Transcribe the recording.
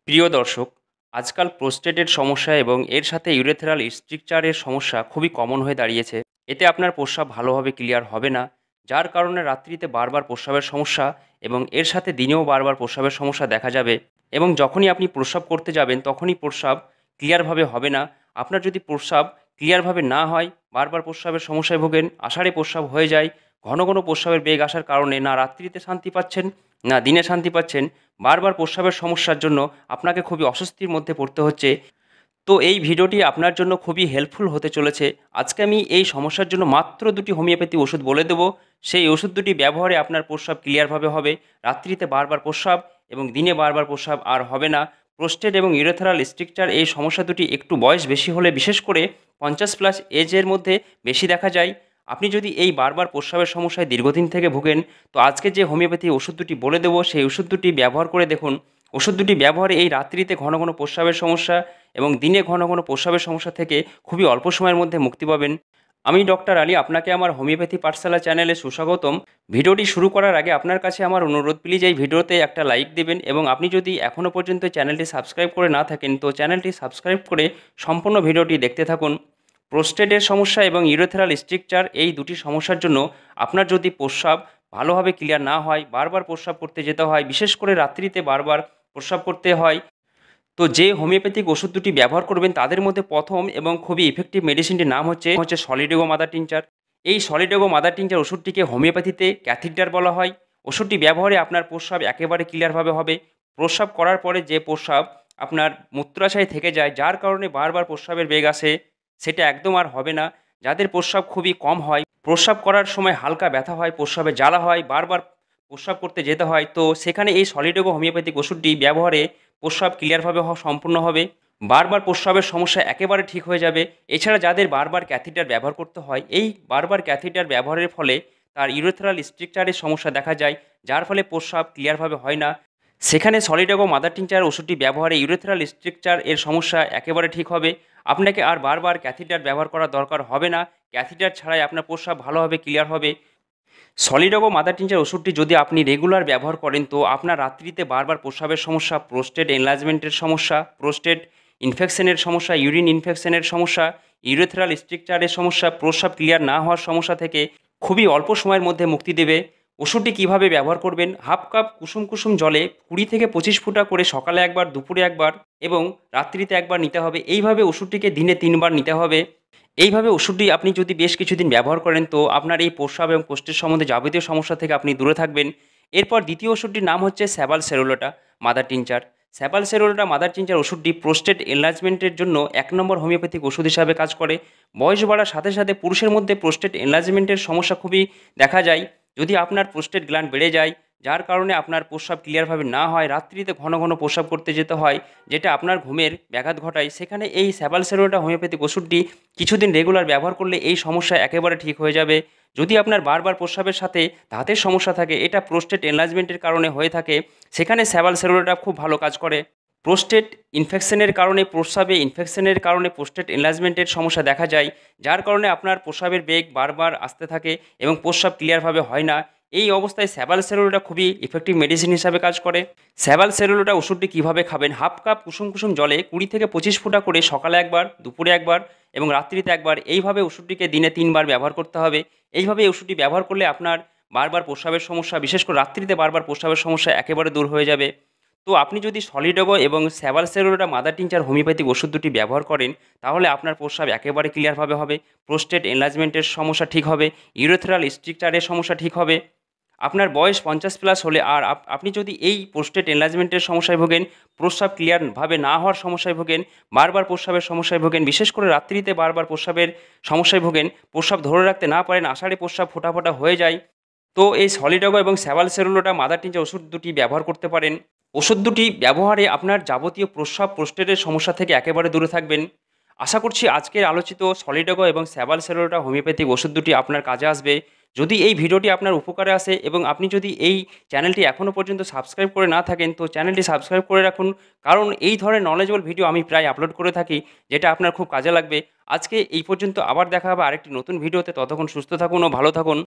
প্রিয় দর্শক, আজকাল প্রোস্টেটের সমস্যা এবং এর সাথে ইউরেথ্রাল স্ট্রিকচারের সমস্যা খুবই কমন হয়ে দাঁড়িয়েছে। এতে আপনার প্রস্রাব ভালোভাবে ক্লিয়ার হবে না, যার কারণে রাত্রিতে বারবার প্রস্রাবের সমস্যা এবং এর সাথে দিনেও বারবার প্রস্রাবের সমস্যা দেখা যাবে। এবং যখনই আপনি প্রস্রাব করতে যাবেন তখনই প্রস্রাব ক্লিয়ারভাবে হবে না। আপনার যদি প্রস্রাব ক্লিয়ারভাবে না হয়, বারবার প্রস্রাবের সমস্যায় ভোগেন, আষাঢ়ে প্রস্রাব হয়ে যায়, ঘন ঘন প্রস্রাবের বেগ আসার কারণে না রাত্রিতে শান্তি পাচ্ছেন না দিনে শান্তি পাচ্ছেন, বারবার প্রস্রাবের সমস্যার জন্য আপনাকে খুবই অস্বস্তির মধ্যে পড়তে হচ্ছে। তো এই ভিডিওটি আপনার জন্য খুবই হেল্পফুল হতে চলেছে। আজকে আমি এই সমস্যার জন্য মাত্র দুটি হোমিওপ্যাথি ওষুধ বলে দেবো। সেই ওষুধ দুটি ব্যবহারে আপনার প্রস্রাব ক্লিয়ারভাবে হবে, রাত্রিতে বারবার প্রস্রাব এবং দিনে বারবার প্রস্রাব আর হবে না। প্রোস্টেট এবং ইউরেথ্রাল স্ট্রিকচার এই সমস্যা দুটি একটু বয়স বেশি হলে, বিশেষ করে 50+ এজের মধ্যে বেশি দেখা যায়। আপনি যদি এই বারবার প্রস্রাবের সমস্যায় দীর্ঘদিন থেকে ভোগেন, তো আজকে যে হোমিওপ্যাথি ওষুধ দুটি বলে দেবো সেই ওষুধ দুটি ব্যবহার করে দেখুন। ওষুধ দুটি ব্যবহারে এই রাত্রিতে ঘন ঘন প্রস্রাবের সমস্যা এবং দিনে ঘন ঘন প্রস্রাবের সমস্যা থেকে খুবই অল্প সময়ের মধ্যে মুক্তি পাবেন। আমি ডক্টর আলী, আপনাকে আমার হোমিওপ্যাথি পাঠশালা চ্যানেলে সুস্বাগতম। ভিডিওটি শুরু করার আগে আপনার কাছে আমার অনুরোধ, প্লিজ এই ভিডিওতে একটা লাইক দেবেন এবং আপনি যদি এখনও পর্যন্ত চ্যানেলটি সাবস্ক্রাইব করে না থাকেন তো চ্যানেলটি সাবস্ক্রাইব করে সম্পূর্ণ ভিডিওটি দেখতে থাকুন। প্রোস্টেটের সমস্যা এবং ইউরেথ্রাল স্ট্রিকচার এই দুটি সমস্যার জন্য আপনার যদি প্রস্রাব ভালোভাবে ক্লিয়ার না হয়, বারবার প্রস্রাব করতে যেতে হয়, বিশেষ করে রাত্রিতে বারবার প্রস্রাব করতে হয়, তো যে হোমিওপ্যাথিক ওষুধ দুটি ব্যবহার করবেন তাদের মধ্যে প্রথম এবং খুবই ইফেক্টিভ মেডিসিনটির নাম হচ্ছে সলিডেগো মাদার টিনচার। এই সলিডেগো মাদার টিনচার ওষুধটিকে হোমিওপ্যাথিতে ক্যাথিডার বলা হয়। ওষুধটি ব্যবহারে আপনার প্রস্রাব একেবারে ক্লিয়ারভাবে হবে। প্রস্রাব করার পরে যে প্রস্রাব আপনার মূত্রাশয়ে থেকে যায়, যার কারণে বারবার প্রস্রাবের বেগ আসে, সেটা একদম আর হবে না। যাদের প্রস্রাব খুবই কম হয়, প্রস্রাব করার সময় হালকা ব্যথা হয়, প্রস্রাবে জ্বালা হয়, বারবার প্রস্রাব করতে যেতে হয়, তো সেখানে এই সলিডেগো হোমিওপ্যাথিক ওষুধটি ব্যবহারে প্রস্রাব ক্লিয়ারভাবে সম্পূর্ণ হবে, বারবার প্রস্রাবের সমস্যা একেবারে ঠিক হয়ে যাবে। এছাড়া যাদের বারবার ক্যাথিটার ব্যবহার করতে হয়, এই বারবার ক্যাথিটার ব্যবহারের ফলে তার ইউরেথ্রাল স্ট্রিকচারের সমস্যা দেখা যায়, যার ফলে প্রস্রাব ক্লিয়ারভাবে হয় না, সেখানে সলিডেগো মাদার টিনচার ওষুধটি ব্যবহারে ইউরেথ্রাল স্ট্রিকচার এর সমস্যা একেবারে ঠিক হবে। আপনাকে আর বারবার ক্যাথিটার ব্যবহার করার দরকার হবে না। ক্যাথিটার ছাড়াই আপনার প্রস্রাব ভালোভাবে ক্লিয়ার হবে। সলিডগো মাদার টিনচার ওষুধটি যদি আপনি রেগুলার ব্যবহার করেন তো আপনার রাত্রিতে বারবার প্রস্রাবের সমস্যা, প্রোস্টেট এনলার্জমেন্টের সমস্যা, প্রোস্টেট ইনফেকশনের সমস্যা, ইউরিন ইনফেকশনের সমস্যা, ইউরেথ্রাল স্ট্রিকচারের সমস্যা, প্রস্রাব ক্লিয়ার না হওয়ার সমস্যা থেকে খুবই অল্প সময়ের মধ্যে মুক্তি দেবে। ওষুধটি কিভাবে ব্যবহার করবেন? হাফ কাপ কুসুম কুসুম জলে 20 থেকে 25 ফোঁটা করে সকালে একবার, দুপুরে একবার এবং রাত্রিতে একবার নিতে হবে। এইভাবে ওষুধটিকে দিনে 3 বার নিতে হবে। এইভাবে ওষুধটি আপনি যদি বেশ কিছুদিন ব্যবহার করেন তো আপনার এই প্রস্রাব এবং কোষ্ঠের সম্বন্ধে যাবতীয় সমস্যা থেকে আপনি দূরে থাকবেন। এরপর দ্বিতীয় ওষুধটির নাম হচ্ছে স্যাবাল সেরোলোটা মাদার টিনচার। স্যাবাল সেরোলোটা মাদার টিনচার ওষুধটি প্রোস্টেট এনলার্জমেন্টের জন্য 1 নম্বর হোমিওপ্যাথিক ওষুধ হিসাবে কাজ করে। বয়স বাড়ার সাথে সাথে পুরুষের মধ্যে প্রোস্টেট এনলার্জমেন্টের সমস্যা খুবই দেখা যায়। যদি আপনার প্রোস্টেট গ্ল্যান্ড বেড়ে যায়, যার কারণে আপনার প্রস্রাব ক্লিয়ারভাবে না হয়, রাত্রিতে ঘন ঘন প্রস্রাব করতে যেতে হয়, যেটা আপনার ঘুমের ব্যাঘাত ঘটায়, সেখানে এই স্যাবাল সেরোলোটা হোমিওপ্যাথিক ওষুধটি কিছুদিন রেগুলার ব্যবহার করলে এই সমস্যা একেবারে ঠিক হয়ে যাবে। যদি আপনার বারবার প্রস্রাবের সাথে দাঁতের সমস্যা থাকে, এটা প্রোস্টেট এনলার্জমেন্টের কারণে হয়ে থাকে, সেখানে স্যাবাল সেরোলোটা খুব ভালো কাজ করে। প্রোস্টেট ইনফেকশনের কারণে, প্রস্রাবে ইনফেকশনের কারণে প্রোস্টেট এনলার্জমেন্টের সমস্যা দেখা যায়, যার কারণে আপনার প্রস্রাবের বেগ বারবার আসতে থাকে এবং প্রস্রাব ক্লিয়ারভাবে হয় না। এই অবস্থায় স্যাবাল সেরোলোটা খুবই ইফেক্টিভ মেডিসিন হিসাবে কাজ করে। স্যাবাল সেরোলোটা ওষুধটি কীভাবে খাবেন? হাফ কাপ কুসুম কুসুম জলে 20 থেকে 25 ফোঁটা করে সকালে একবার, দুপুরে একবার এবং রাত্রিতে একবার, এইভাবে ওষুধটিকে দিনে 3 বার ব্যবহার করতে হবে। এইভাবে এই ওষুধটি ব্যবহার করলে আপনার বারবার প্রস্রাবের সমস্যা, বিশেষ করে রাত্রিতে বারবার প্রস্রাবের সমস্যা একেবারে দূর হয়ে যাবে। তো আপনি যদি সলিডগো এবং স্যাবাল সেরোলোটা মাদার টিনচার হোমিওপ্যাথিক ওষুধ দুটি ব্যবহার করেন, তাহলে আপনার প্রস্রাব একেবারে ক্লিয়ারভাবে হবে, প্রোস্টেট এনলার্জমেন্টের সমস্যা ঠিক হবে, ইউরেথ্রাল স্ট্রিকচারের সমস্যা ঠিক হবে। আপনার বয়স 50+ হলে আর আপনি যদি এই প্রোস্টেট এনলার্জমেন্টের সমস্যায় ভোগেন, প্রস্রাব ক্লিয়ারভাবে না হওয়ার সমস্যায় ভোগেন, বারবার প্রস্রাবের সমস্যায় ভোগেন, বিশেষ করে রাত্রিতে বারবার প্রস্রাবের সমস্যায় ভোগেন, প্রস্রাব ধরে রাখতে না পারেন, আষাঢ়ে প্রস্রাব ফোঁটা ফোঁটা হয়ে যায়, তো এই সলিডগো এবং স্যাবাল সেরোলোটা মাদার টিনচার ওষুধ দুটি ব্যবহার করতে পারেন। ওষুধ দুটি ব্যবহারে আপনার যাবতীয় প্রস্রাব, প্রোস্টেটের সমস্যা থেকে একেবারে দূরে থাকবেন। আশা করছি আজকের আলোচিত সলিডগো এবং স্যাবাল সেরোলোটা হোমিওপ্যাথিক ওষুধ দুটি আপনার কাজে আসবে। যদি এই ভিডিওটি আপনার উপকারে আসে এবং আপনি যদি এই চ্যানেলটি এখনও পর্যন্ত সাবস্ক্রাইব করে না থাকেন তো চ্যানেলটি সাবস্ক্রাইব করে রাখুন, কারণ এই ধরনের নলেজেবল ভিডিও আমি প্রায় আপলোড করে থাকি, যেটা আপনার খুব কাজে লাগবে। আজকে এই পর্যন্ত, আবার দেখা হবে আরেকটি নতুন ভিডিওতে। ততক্ষণ সুস্থ থাকুন ও ভালো থাকুন।